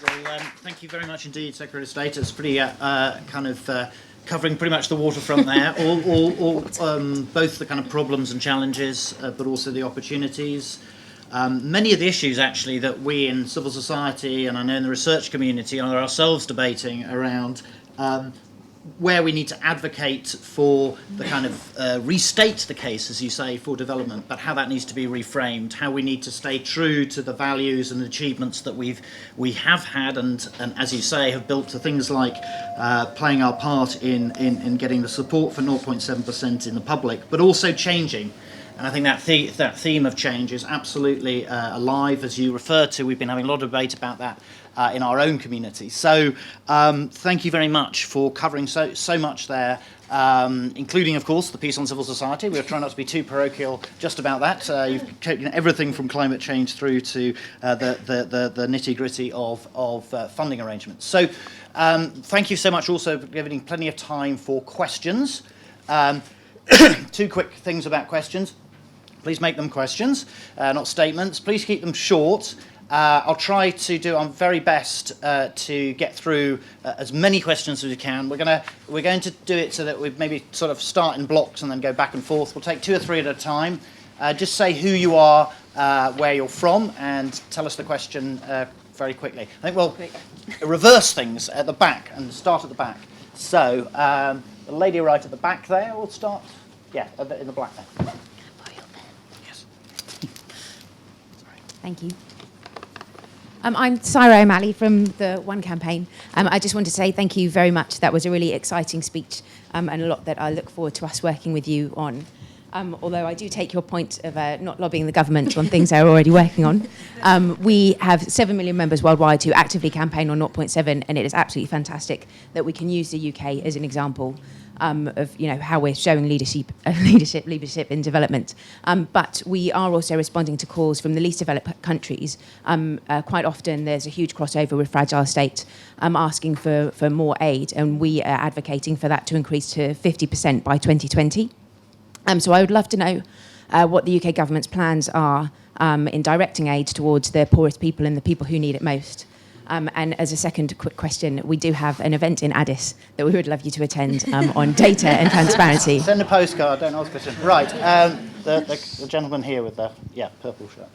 Well, thank you very much indeed, Secretary of State. It's pretty covering pretty much the waterfront there, all both the kind of problems and challenges, but also the opportunities. Many of the issues, actually, that we in civil society and I know in the research community are ourselves debating around where we need to advocate for the kind of restate the case, as you say, for development, but how that needs to be reframed, how we need to stay true to the values and achievements that we have had and as you say, have built to things like playing our part in getting the support for 0.7% in the public, but also changing. And I think that theme of change is absolutely alive, as you referred to. We've been having a lot of debate about that in our own community. So thank you very much for covering so much there, including, of course, the piece on civil society. We're trying not to be too parochial just about that. You've taken everything from climate change through to the nitty-gritty of funding arrangements. So thank you so much also for giving plenty of time for questions. Two quick things about questions. Please make them questions, not statements. Please keep them short. I'll try to do our very best to get through as many questions as we can. We're going to do it so that we maybe sort of start in blocks and then go back and forth. We'll take 2 or 3 at a time. Just say who you are, where you're from, and tell us the question very quickly. I think we'll reverse things at the back and start at the back. So the lady right at the back there, we'll start. Yeah, in the black there. Yes. Thank you. I'm Sarah O'Malley from the One campaign. I just want to say thank you very much. That was a really exciting speech and a lot that I look forward to us working with you on. Although I do take your point of not lobbying the government on things they're already working on. We have 7 million members worldwide who actively campaign on 0.7, and it is absolutely fantastic that we can use the UK as an example of how we're showing leadership in development. But we are also responding to calls from the least developed countries. Quite often there's a huge crossover with fragile states asking for more aid, and we are advocating for that to increase to 50% by 2020. So I would love to know what the UK government's plans are in directing aid towards the poorest people and the people who need it most. And as a second quick question, we do have an event in Addis that we would love you to attend on data and transparency. Send a postcard, don't ask questions. Right, the gentleman here with the purple shirt.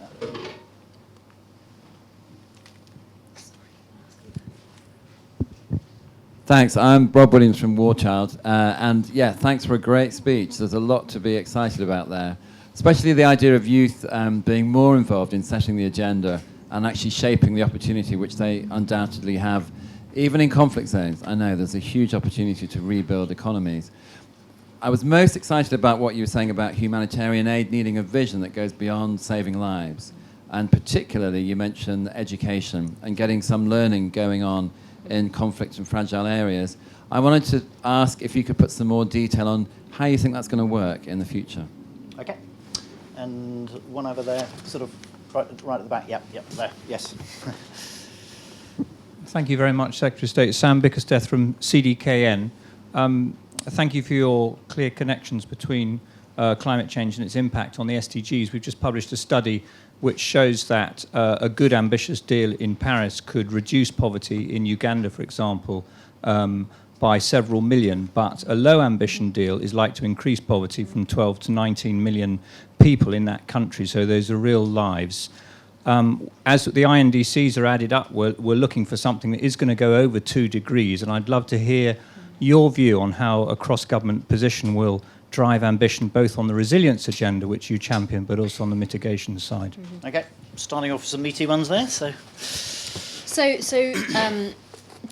Thanks. I'm Rob Williams from War Child, and thanks for a great speech. There's a lot to be excited about there, especially the idea of youth being more involved in setting the agenda and actually shaping the opportunity which they undoubtedly have, even in conflict zones. I know there's a huge opportunity to rebuild economies. I was most excited about what you were saying about humanitarian aid needing a vision that goes beyond saving lives, and particularly you mentioned education and getting some learning going on in conflict and fragile areas. I wanted to ask if you could put some more detail on how you think that's going to work in the future. Okay. And one over there, sort of right at the back. Yep, there. Yes. Thank you very much, Secretary of State. Sam Bickersteth from CDKN. Thank you for your clear connections between climate change and its impact on the SDGs. We've just published a study which shows that a good ambitious deal in Paris could reduce poverty in Uganda, for example, by several million, but a low ambition deal is like to increase poverty from 12 to 19 million people in that country, so those are real lives. As the INDCs are added up, we're looking for something that is going to go over 2 degrees, and I'd love to hear your view on how a cross-government position will drive ambition both on the resilience agenda, which you champion, but also on the mitigation side. Mm-hmm. Okay, starting off with some meaty ones there. So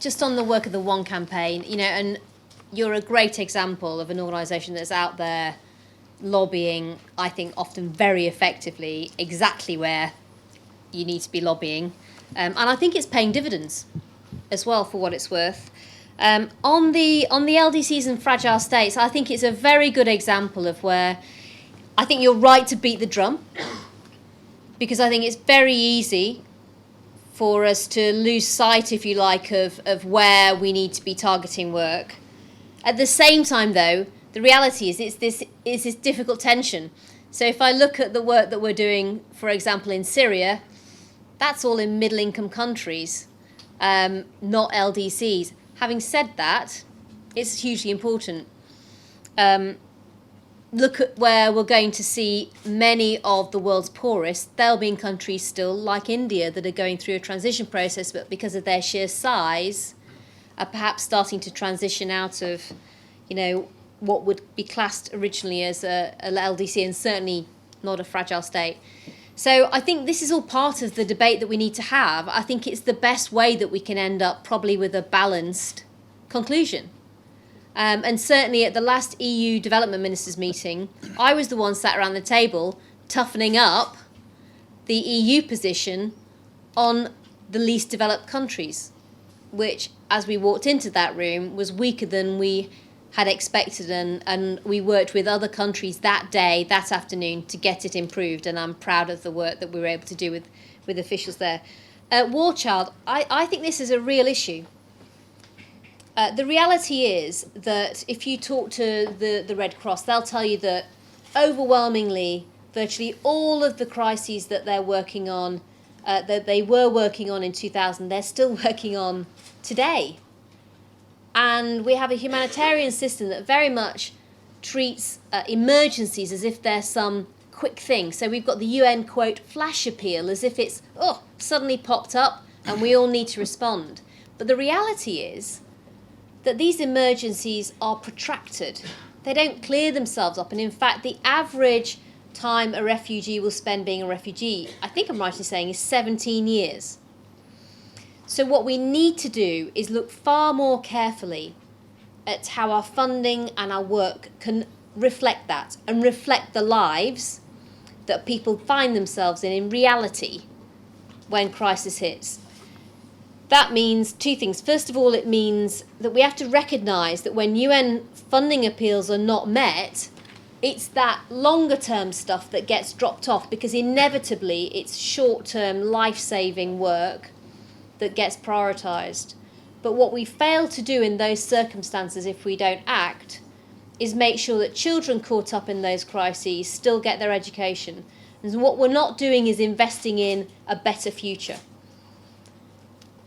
just on the work of the One campaign, and you're a great example of an organisation that's out there lobbying, I think, often very effectively, exactly where you need to be lobbying, and I think it's paying dividends as well, for what it's worth. On the LDCs and fragile states, I think it's a very good example of where I think you're right to beat the drum, because I think it's very easy for us to lose sight, if you like, of where we need to be targeting work. At the same time, though, the reality is it's this difficult tension. So if I look at the work that we're doing, for example, in Syria, that's all in middle-income countries. not LDCs. Having said that, it's hugely important. Look at where we're going to see many of the world's poorest. They'll be in countries still like India that are going through a transition process, but because of their sheer size, are perhaps starting to transition out of, what would be classed originally as a LDC, and certainly not a fragile state. So I think this is all part of the debate that we need to have. I think it's the best way that we can end up probably with a balanced conclusion. And certainly at the last EU development ministers meeting, I was the one sat around the table toughening up the EU position on the least developed countries, which, as we walked into that room, was weaker than we had expected, and we worked with other countries that day, that afternoon, to get it improved, and I'm proud of the work that we were able to do with officials there. War Child, I think this is a real issue. The reality is that if you talk to the Red Cross, they'll tell you that overwhelmingly, virtually all of the crises that they're working on, that they were working on in 2000, they're still working on today. And we have a humanitarian system that very much treats emergencies as if they're some quick thing. So we've got the UN, quote, flash appeal, as if it's, suddenly popped up and we all need to respond. But the reality is that these emergencies are protracted. They don't clear themselves up. And in fact, the average time a refugee will spend being a refugee, I think I'm right in saying, is 17 years. So what we need to do is look far more carefully at how our funding and our work can reflect that and reflect the lives that people find themselves in reality when crisis hits. That means two things. First of all, it means that we have to recognise that when UN funding appeals are not met, it's that longer term stuff that gets dropped off, because inevitably it's short-term life-saving work that gets prioritised. But what we fail to do in those circumstances, if we don't act, is make sure that children caught up in those crises still get their education. And what we're not doing is investing in a better future.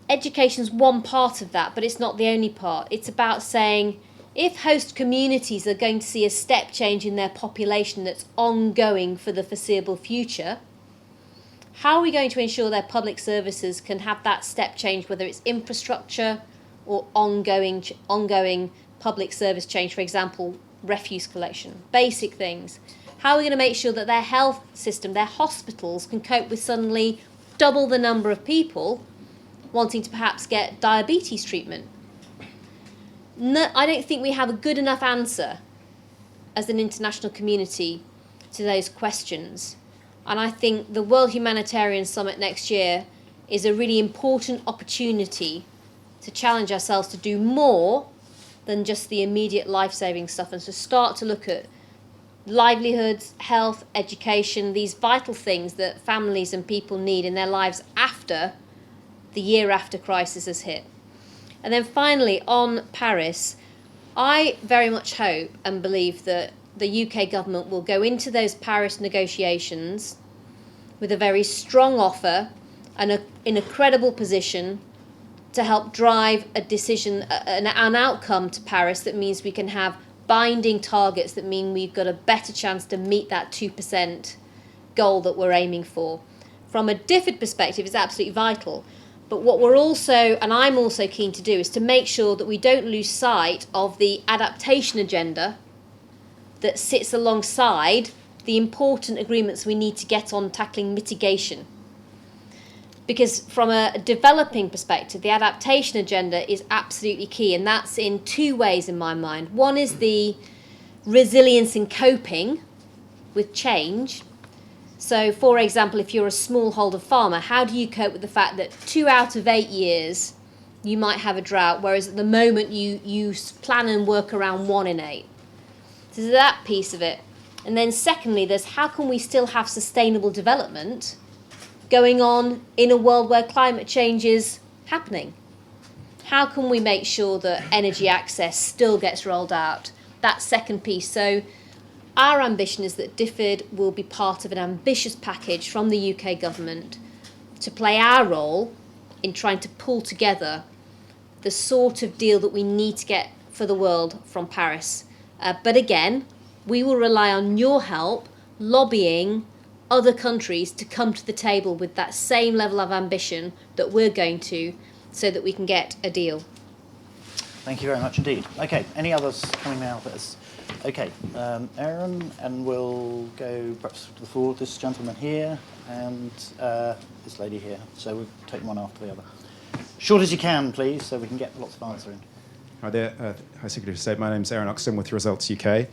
Education's one part of that, but it's not the only part. It's about saying, if host communities are going to see a step change in their population that's ongoing for the foreseeable future, how are we going to ensure their public services can have that step change, whether it's infrastructure or ongoing public service change, for example, refuse collection, basic things? How are we going to make sure that their health system, their hospitals, can cope with suddenly double the number of people wanting to perhaps get diabetes treatment? No, I don't think we have a good enough answer as an international community to those questions. And I think the World Humanitarian Summit next year is a really important opportunity to challenge ourselves to do more than just the immediate life-saving stuff, and to start to look at livelihoods, health, education, these vital things that families and people need in their lives after the year after crisis has hit. And then finally, on Paris, I very much hope and believe that the UK government will go into those Paris negotiations with a very strong offer and in a credible position to help drive a decision, an outcome to Paris that means we can have binding targets that mean we've got a better chance to meet that 2% goal that we're aiming for. From a DFID perspective, it's absolutely vital. But what we're also, and I'm also keen to do, is to make sure that we don't lose sight of the adaptation agenda that sits alongside the important agreements we need to get on tackling mitigation. Because from a developing perspective, the adaptation agenda is absolutely key, and that's in two ways in my mind. One is the resilience in coping with change. So, for example, if you're a smallholder farmer, how do you cope with the fact that 2 out of 8 years you might have a drought, whereas at the moment you plan and work around 1 in 8? So there's that piece of it. And then secondly, there's how can we still have sustainable development going on in a world where climate change is happening? How can we make sure that energy access still gets rolled out? That second piece. So our ambition is that DFID will be part of an ambitious package from the UK government to play our role in trying to pull together the sort of deal that we need to get for the world from Paris. But again, we will rely on your help lobbying other countries to come to the table with that same level of ambition that we're going to, so that we can get a deal. Thank you very much indeed. Okay, any others coming now? Okay, Aaron, and we'll go perhaps to the floor, this gentleman here and this lady here. So we'll take one after the other. Short as you can, please, so we can get lots of answering. Hi there. Hi, Secretary of State. My name's Aaron Oxton with Results UK.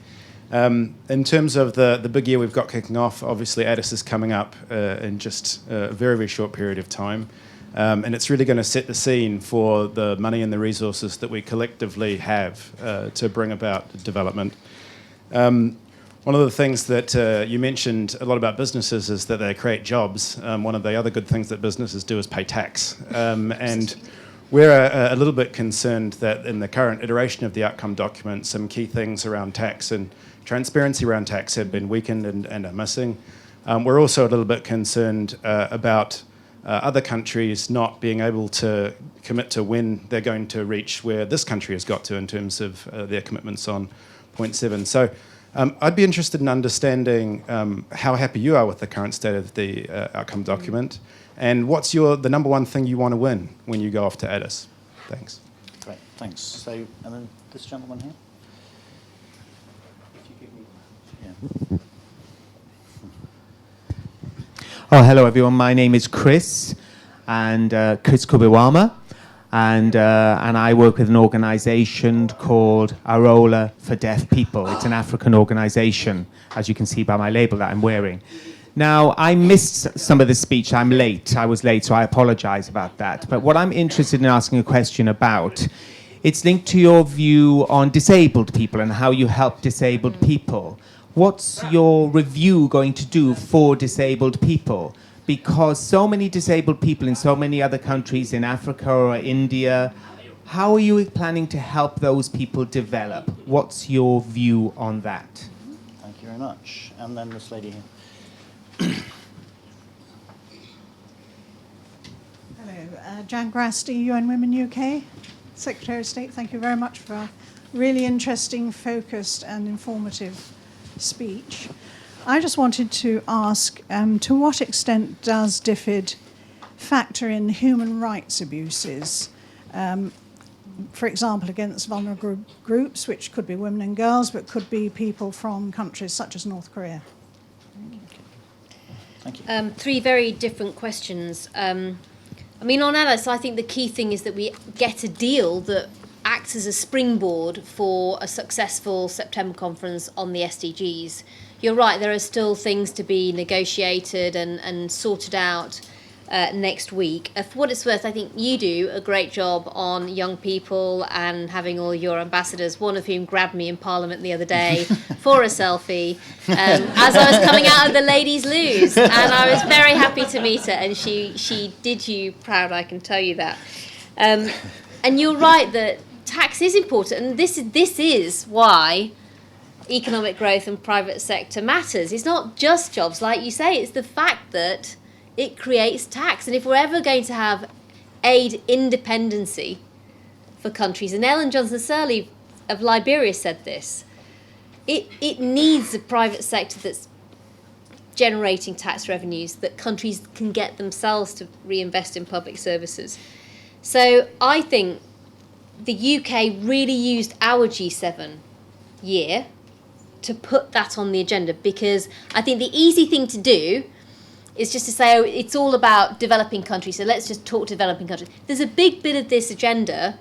In terms of the big year we've got kicking off, obviously ADIS is coming up in just a very, very short period of time. And it's really going to set the scene for the money and the resources that we collectively have to bring about development. One of the things that you mentioned a lot about businesses is that they create jobs. One of the other good things that businesses do is pay tax. And we're a little bit concerned that in the current iteration of the outcome document, some key things around tax and transparency around tax have been weakened and are missing. We're also a little bit concerned about other countries not being able to commit to when they're going to reach where this country has got to in terms of their commitments on 0.7. So I'd be interested in understanding how happy you are with the current state of the outcome document, and what's the number one thing you want to win when you go off to ADIS? Thanks. Great, thanks. So, and then this gentleman here. Yeah. Oh, hello everyone. My name is Chris, and Chris Kubiwama, and I work with an organisation called Arola for Deaf People. It's an African organisation, as you can see by my label that I'm wearing. Now, I missed some of the speech. I'm late. I was late, so I apologise about that. But what I'm interested in asking a question about, it's linked to your view on disabled people and how you help disabled people. What's your review going to do for disabled people? Because so many disabled people in so many other countries in Africa or India, how are you planning to help those people develop? What's your view on that? Thank you very much. And then this lady here. Hello, Jan Grasty, UN Women UK, Secretary of State. Thank you very much for a really interesting, focused and informative speech. I just wanted to ask, to what extent does DFID factor in human rights abuses, for example, against vulnerable groups, which could be women and girls, but could be people from countries such as North Korea? Thank you. Three very different questions. I mean, on ADIS, I think the key thing is that we get a deal that acts as a springboard for a successful September conference on the SDGs. You're right, there are still things to be negotiated and sorted out next week. For what it's worth, I think you do a great job on young people and having all your ambassadors, one of whom grabbed me in Parliament the other day for a selfie as I was coming out of the ladies' loos. And I was very happy to meet her, and she did you proud, I can tell you that. And you're right that tax is important, and this is why economic growth and private sector matters. It's not just jobs, like you say, it's the fact that it creates tax. And if we're ever going to have aid independency for countries, and Ellen Johnson-Sirleaf of Liberia said this, it needs a private sector that's generating tax revenues that countries can get themselves to reinvest in public services. So I think the UK really used our G7 year to put that on the agenda, because I think the easy thing to do is just to say, oh, it's all about developing countries, so let's just talk to developing countries. There's a big bit of this agenda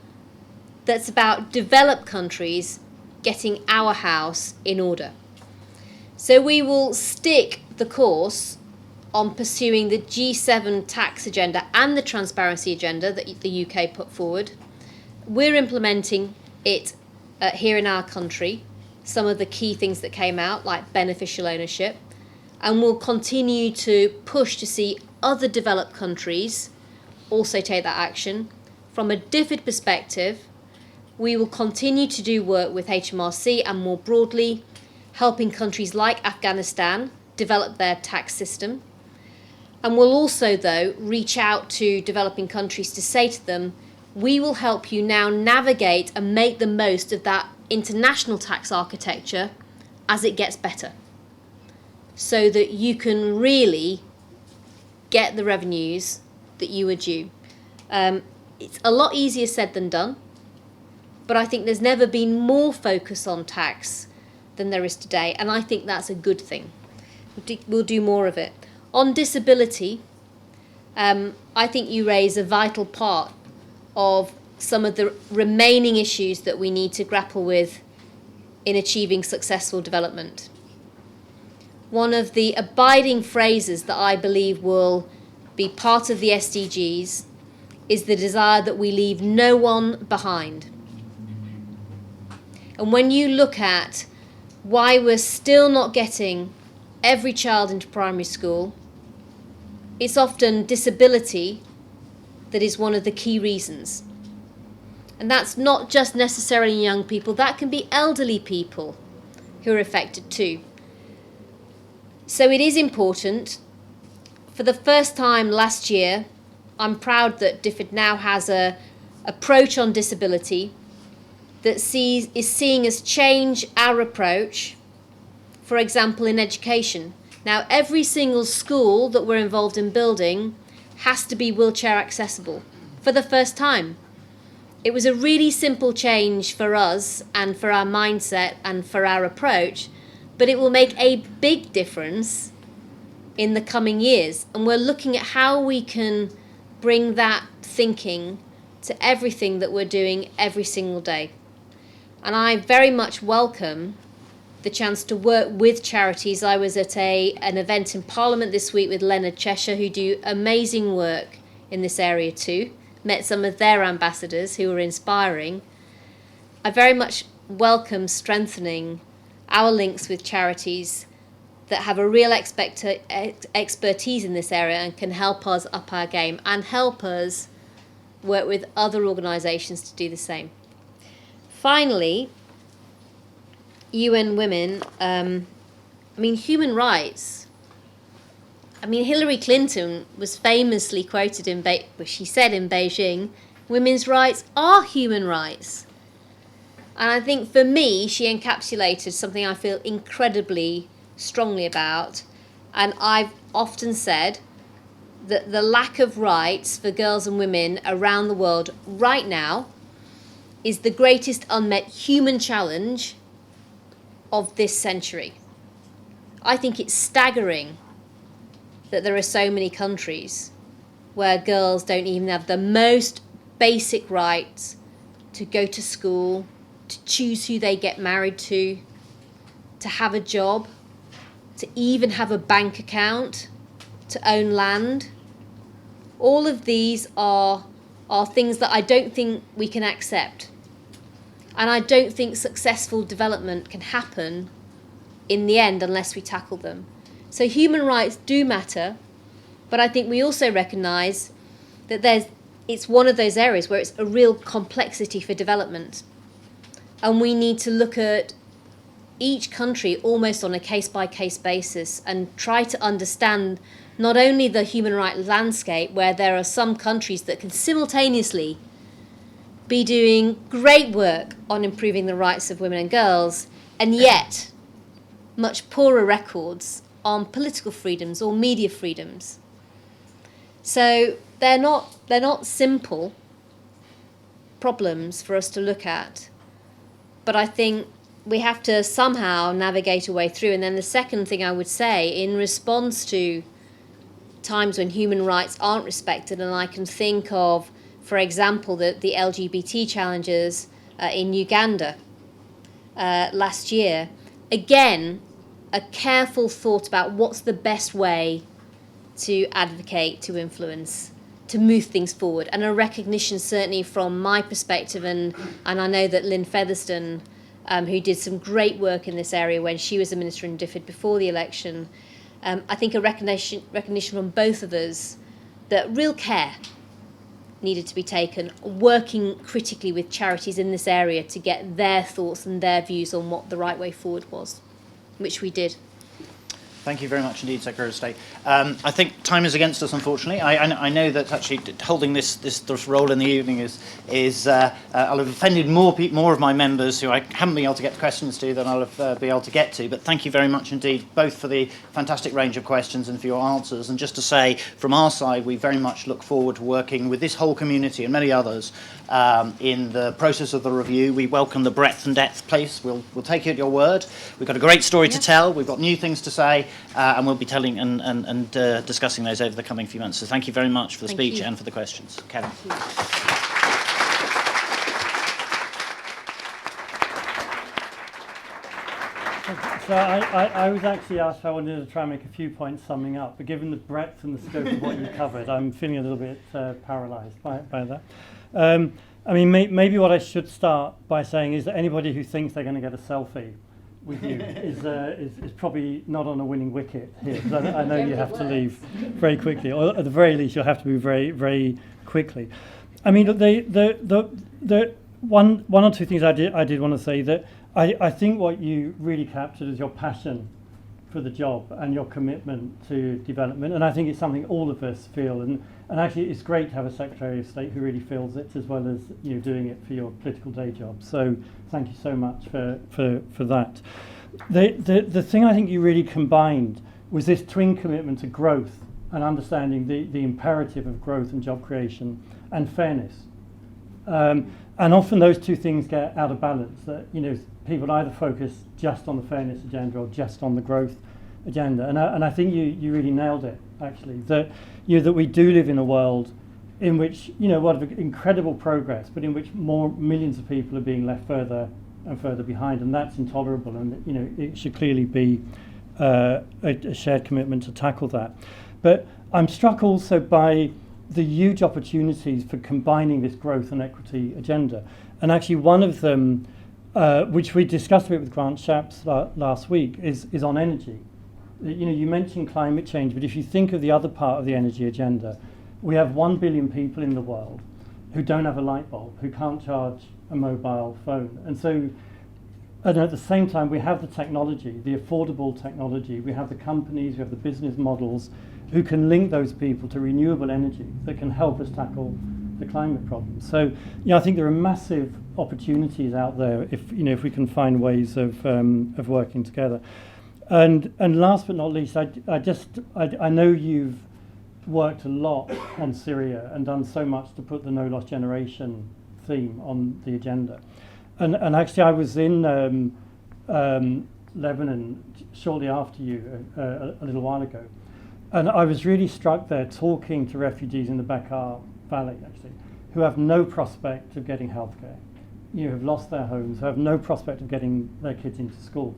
that's about developed countries getting our house in order. So we will stick the course on pursuing the G7 tax agenda and the transparency agenda that the UK put forward. We're implementing it here in our country, some of the key things that came out, like beneficial ownership, and we'll continue to push to see other developed countries also take that action. From a DFID perspective, we will continue to do work with HMRC and more broadly, helping countries like Afghanistan develop their tax system. And we'll also, though, reach out to developing countries to say to them, we will help you now navigate and make the most of that international tax architecture as it gets better, so that you can really get the revenues that you are due. It's a lot easier said than done, but I think there's never been more focus on tax than there is today, and I think that's a good thing. We'll do more of it. On disability, I think you raise a vital part of some of the remaining issues that we need to grapple with in achieving successful development. One of the abiding phrases that I believe will be part of the SDGs is the desire that we leave no one behind. And when you look at why we're still not getting every child into primary school, it's often disability that is one of the key reasons. And that's not just necessarily young people, that can be elderly people who are affected too. So it is important. For the first time last year, I'm proud that DFID now has an approach on disability that is seeing us change our approach, for example, in education. Now, every single school that we're involved in building has to be wheelchair accessible for the first time. It was a really simple change for us and for our mindset and for our approach, but it will make a big difference in the coming years. And we're looking at how we can bring that thinking to everything that we're doing every single day. And I very much welcome the chance to work with charities. I was at an event in Parliament this week with Leonard Cheshire, who do amazing work in this area too. Met some of their ambassadors who were inspiring. I very much welcome strengthening our links with charities that have a real expertise in this area and can help us up our game and help us work with other organisations to do the same. Finally, UN Women, human rights. Hillary Clinton was famously quoted she said in Beijing, women's rights are human rights. And I think for me, she encapsulated something I feel incredibly strongly about. And I've often said that the lack of rights for girls and women around the world right now is the greatest unmet human challenge of this century. I think it's staggering that there are so many countries where girls don't even have the most basic rights to go to school, to choose who they get married to have a job, to even have a bank account, to own land. All of these are things that I don't think we can accept. And I don't think successful development can happen in the end unless we tackle them. So human rights do matter, but I think we also recognise that it's one of those areas where it's a real complexity for development. And we need to look at each country almost on a case-by-case basis and try to understand not only the human rights landscape, where there are some countries that can simultaneously be doing great work on improving the rights of women and girls, and yet much poorer records on political freedoms or media freedoms. So they're not simple problems for us to look at, but I think we have to somehow navigate a way through. And then the second thing I would say, in response to times when human rights aren't respected, and I can think of, for example, the LGBT challenges in Uganda last year. Again, a careful thought about what's the best way to advocate, to influence, to move things forward, and a recognition certainly from my perspective, and I know that Lynn Featherstone, who did some great work in this area when she was a minister in DFID before the election, I think a recognition from both of us that real care needed to be taken, working critically with charities in this area to get their thoughts and their views on what the right way forward was, which we did. Thank you very much indeed, Secretary of State. I think time is against us, unfortunately. I know that actually holding this role in the evening is I'll have offended more of my members who I haven't been able to get questions to than I'll have been able to get to. But thank you very much indeed, both for the fantastic range of questions and for your answers. And just to say, from our side, we very much look forward to working with this whole community and many others in the process of the review. We welcome the breadth and depth place. We'll take you at your word. We've got a great story to tell. We've got new things to say. And we'll be telling and discussing those over the coming few months. So thank you very much for the speech and for the questions. Kevin. So I was actually asked if I wanted to try and make a few points summing up, but given the breadth and the scope of what you covered, I'm feeling a little bit paralysed by that. I mean, maybe what I should start by saying is that anybody who thinks they're going to get a selfie with you is probably not on a winning wicket here, because I know you have to leave very quickly, or at the very least you'll have to move very, very quickly. I mean, the one or two things I did want to say, that I think what you really captured is your passion for the job and your commitment to development, and I think it's something all of us feel, and actually it's great to have a Secretary of State who really feels it, as well as doing it for your political day job. So thank you so much for that. The thing I think you really combined was this twin commitment to growth and understanding the imperative of growth and job creation and fairness. And often those two things get out of balance, that people either focus just on the fairness agenda or just on the growth agenda. And I think you really nailed it, actually, that that we do live in a world in which what incredible progress, but in which millions of people are being left further and further behind, and that's intolerable. And it should clearly be a shared commitment to tackle that. But I'm struck also by the huge opportunities for combining this growth and equity agenda. And actually one of them, which we discussed a bit with Grant Shapps last week, is on energy. You mentioned climate change, but if you think of the other part of the energy agenda, we have 1 billion people in the world who don't have a light bulb, who can't charge a mobile phone. And so, and at the same time, we have the technology, the affordable technology, we have the companies, we have the business models who can link those people to renewable energy that can help us tackle the climate problem. So, I think there are massive opportunities out there if we can find ways of working together. And last but not least, I know you've worked a lot on Syria and done so much to put the No Lost Generation theme on the agenda. And actually, I was in Lebanon shortly after you a little while ago, and I was really struck there talking to refugees in the Bekaa Valley, actually, who have no prospect of getting healthcare, have lost their homes, who have no prospect of getting their kids into school.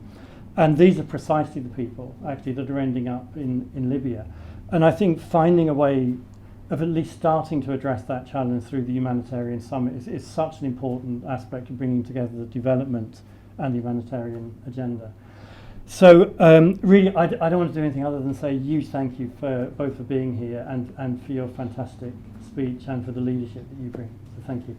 And these are precisely the people, actually, that are ending up in Libya. And I think finding a way of at least starting to address that challenge through the humanitarian summit is such an important aspect of bringing together the development and the humanitarian agenda. So really, I don't want to do anything other than say thank you both for being here and for your fantastic speech and for the leadership that you bring. So thank you.